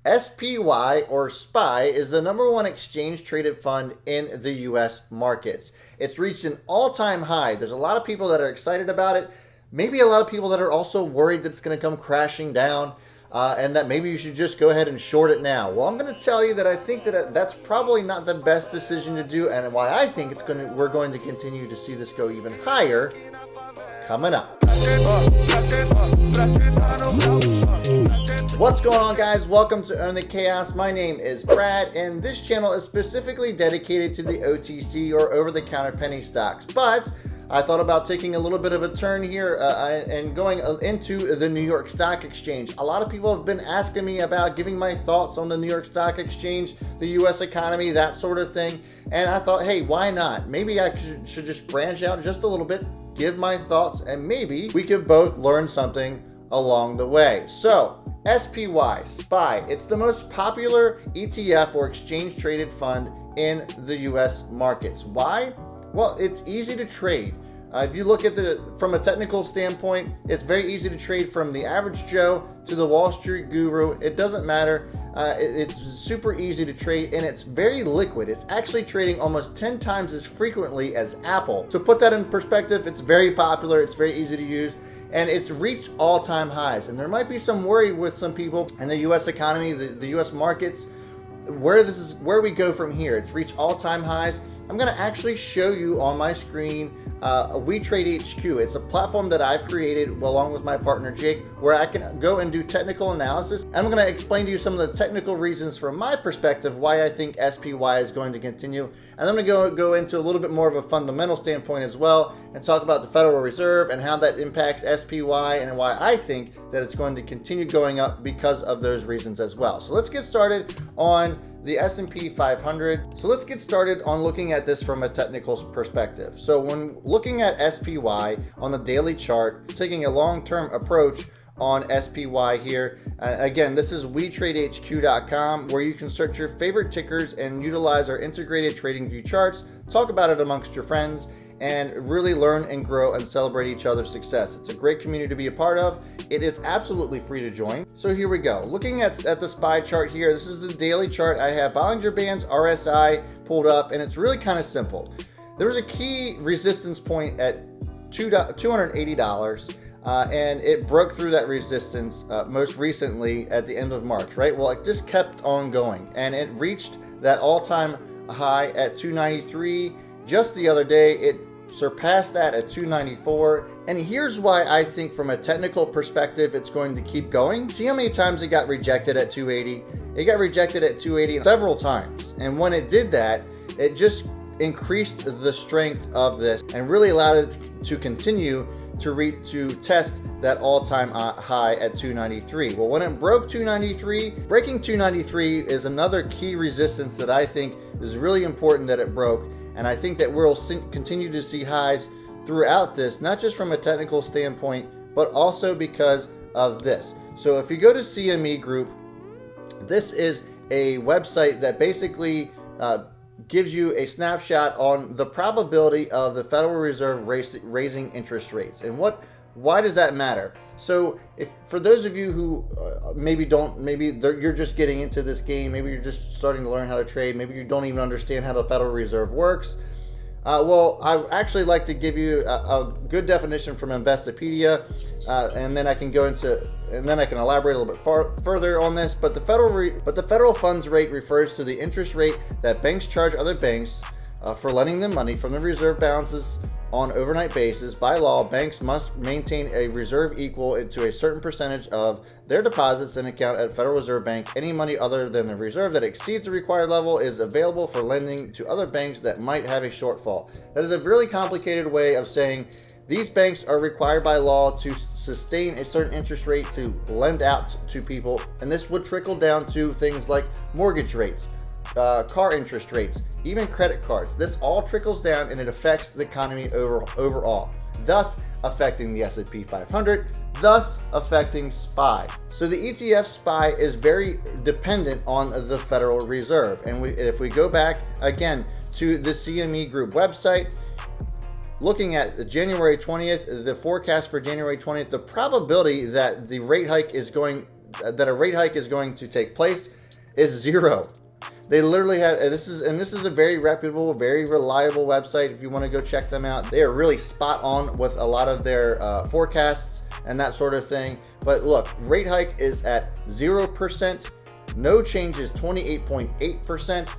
SPY or SPY is the number one exchange traded fund in the US markets. It's reached an all-time high. There's a lot of people that are excited about it. Maybe a lot of people that are also worried that it's going to come crashing down and that maybe you should just go ahead and short it now. Well, I'm going to tell you that I think that that's probably not the best decision to do, and why I think we're going to continue to see this go even higher coming up. What's going on, guys? Welcome to Own the Chaos. My name is Brad, and this channel is specifically dedicated to the OTC or over-the-counter penny stocks. But I thought about taking a little bit of a turn here and going into the New York Stock Exchange. A lot of people have been asking me about giving my thoughts on the New York Stock Exchange, the U.S. economy, that sort of thing. And I thought, hey, why not? Maybe I should just branch out just a little bit, give my thoughts, and maybe we could both learn something along the way. So, SPY, SPY, it's the most popular ETF or exchange traded fund in the US markets. Why? Well, it's easy to trade. If you look at from a technical standpoint, it's very easy to trade from the average Joe to the Wall Street guru. It doesn't matter. It's super easy to trade, and it's very liquid. It's actually trading almost 10 times as frequently as Apple. To put that in perspective, it's very popular. It's very easy to use, and it's reached all-time highs. And there might be some worry with some people in the U.S. economy, the U.S. markets, where we go from here. It's reached all-time highs. I'm going to actually show you on my screen WeTrade HQ. It's a platform that I've created along with my partner Jake, where I can go and do technical analysis. And I'm going to explain to you some of the technical reasons from my perspective why I think SPY is going to continue. And I'm going to go into a little bit more of a fundamental standpoint as well, and talk about the Federal Reserve and how that impacts SPY and why I think that it's going to continue going up because of those reasons as well. So let's get started on the S&P 500. So let's get started on looking at this from a technical perspective. So when looking at SPY on the daily chart, taking a long-term approach on SPY here. Again, this is WeTradeHQ.com, where you can search your favorite tickers and utilize our integrated trading view charts, talk about it amongst your friends, and really learn and grow and celebrate each other's success. It's a great community to be a part of. It is absolutely free to join. So here we go. Looking at the SPY chart here, this is the daily chart. I have Bollinger Bands, RSI pulled up, and it's really kind of simple. There was a key resistance point at $280, and it broke through that resistance most recently at the end of March, right? Well, it just kept on going, and it reached that all-time high at 293. Just the other day, it surpassed that at 294. And here's why I think from a technical perspective it's going to keep going. See how many times it got rejected at 280? It got rejected at 280 several times. And when it did that, it just increased the strength of this and really allowed it to continue to test that all-time high at 293. Well, when it broke 293, breaking 293 is another key resistance that I think is really important that it broke. And I think that we'll continue to see highs throughout this, not just from a technical standpoint, but also because of this. So if you go to CME Group, this is a website that basically gives you a snapshot on the probability of the Federal Reserve raising interest rates. And why does that matter? So for those of you who you're just getting into this game, maybe you're just starting to learn how to trade, maybe you don't even understand how the Federal Reserve works. Well, I actually like to give you a good definition from Investopedia, and then I can elaborate a little bit further on this. But the federal funds rate refers to the interest rate that banks charge other banks for lending them money from the reserve balances on overnight basis. By law, banks must maintain a reserve equal to a certain percentage of their deposits in account at Federal Reserve Bank. Any money other than the reserve that exceeds the required level is available for lending to other banks that might have a shortfall. That is a really complicated way of saying these banks are required by law to sustain a certain interest rate to lend out to people, and this would trickle down to things like mortgage rates, car interest rates, even credit cards. This all trickles down and it affects the economy overall, thus affecting the S&P 500, thus affecting SPY. So the ETF SPY is very dependent on the Federal Reserve. And if we go back again to the CME Group website, looking at January 20th, the forecast for January 20th, the probability that the rate hike is going that a rate hike is going to take place is zero. They literally have this is a very reputable, very reliable website. If you want to go check them out, they are really spot on with a lot of their forecasts and that sort of thing. But look, rate hike is at 0%. No change is 28.8%.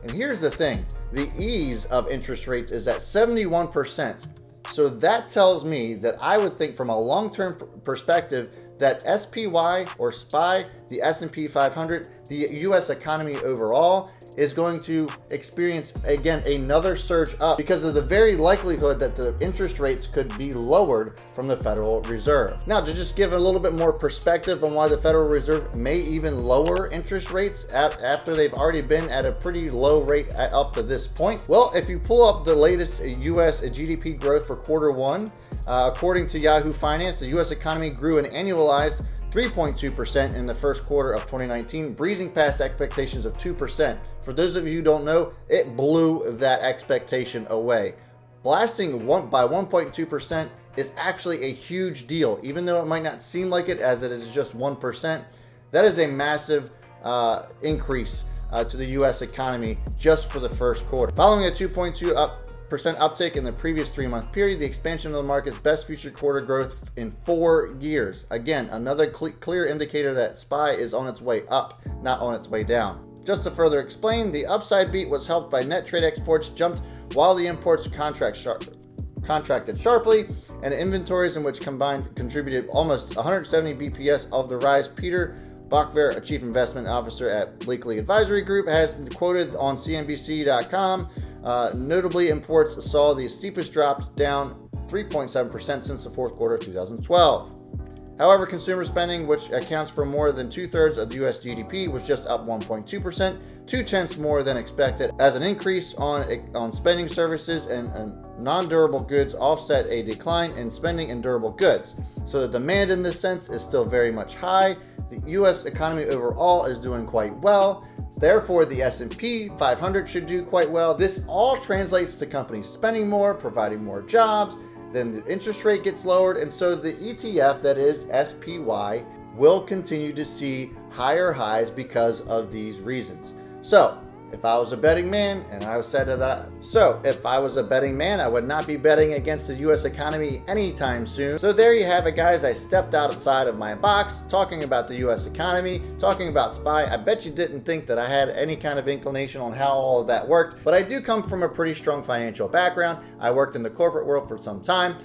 And here's the thing, the ease of interest rates is at 71%. So that tells me that I would think from a long-term perspective that SPY or SPY, the S&P 500, the US economy overall is going to experience, again, another surge up because of the very likelihood that the interest rates could be lowered from the Federal Reserve. Now, to just give a little bit more perspective on why the Federal Reserve may even lower interest rates after they've already been at a pretty low rate up to this point. Well, if you pull up the latest US GDP growth for quarter one, according to Yahoo Finance, the US economy grew an annualized 3.2% in the first quarter of 2019, breezing past expectations of 2%. For those of you who don't know, it blew that expectation away. Blasting by 1.2% is actually a huge deal, even though it might not seem like it as it is just 1%. That is a massive increase to the U.S. economy just for the first quarter. Following a 2.2% uptick in the previous 3-month period, the expansion of the market's best future quarter growth in 4 years. Again, another clear indicator that SPY is on its way up, not on its way down. Just to further explain, the upside beat was helped by net trade exports jumped while the imports contracted sharply, and inventories in which combined contributed almost 170 BPS of the rise. Peter Bachver, a chief investment officer at Blakely Advisory Group, has quoted on CNBC.com. Notably, imports saw the steepest drop, down 3.7% since the fourth quarter of 2012. However, consumer spending, which accounts for more than 2/3 of the U.S. GDP, was just up 1.2%, 0.2 more than expected, as an increase on spending services and non-durable goods offset a decline in spending in durable goods. So the demand in this sense is still very much high. The U.S. economy overall is doing quite well. Therefore, the S&P 500 should do quite well. This all translates to companies spending more, providing more jobs. Then the interest rate gets lowered, and so the ETF, that is SPY, will continue to see higher highs because of these reasons. So if I was a betting man, and I said that, if I was a betting man, I would not be betting against the U.S. economy anytime soon. So there you have it, guys. I stepped outside of my box, talking about the U.S. economy, talking about SPY. I bet you didn't think that I had any kind of inclination on how all of that worked, but I do come from a pretty strong financial background. I worked in the corporate world for some time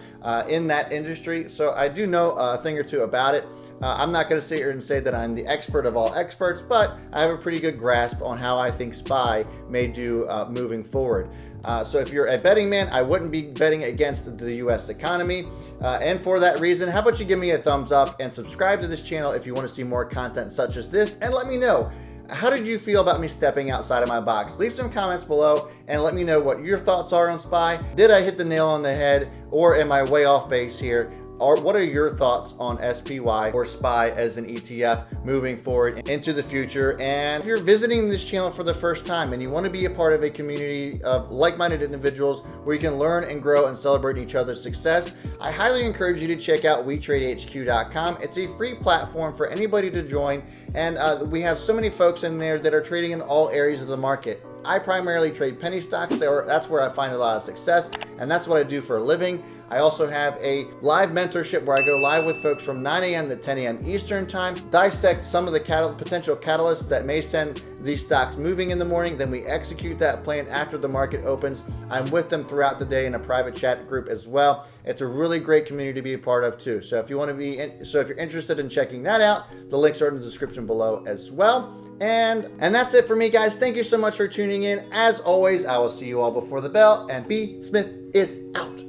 in that industry, so I do know a thing or two about it. I'm not going to sit here and say that I'm the expert of all experts, but I have a pretty good grasp on how I think SPY may do moving forward. So if you're a betting man, I wouldn't be betting against the U.S. economy. And for that reason, how about you give me a thumbs up and subscribe to this channel if you want to see more content such as this, and let me know, how did you feel about me stepping outside of my box? Leave some comments below and let me know what your thoughts are on SPY. Did I hit the nail on the head, or am I way off base here? Or what are your thoughts on SPY or SPY as an ETF moving forward into the future? And if you're visiting this channel for the first time and you want to be a part of a community of like-minded individuals where you can learn and grow and celebrate each other's success, I highly encourage you to check out WeTradeHQ.com. It's a free platform for anybody to join, and we have so many folks in there that are trading in all areas of the market. I primarily trade penny stocks. That's where I find a lot of success, and that's what I do for a living. I also have a live mentorship where I go live with folks from 9 a.m. to 10 a.m. Eastern time, dissect some of the potential catalysts that may send these stocks moving in the morning. Then we execute that plan after the market opens. I'm with them throughout the day in a private chat group as well. It's a really great community to be a part of too. So if you want to if you're interested in checking that out, the links are in the description below as well. And that's it for me, guys. Thank you so much for tuning in. As always, I will see you all before the bell, and B. Smith is out.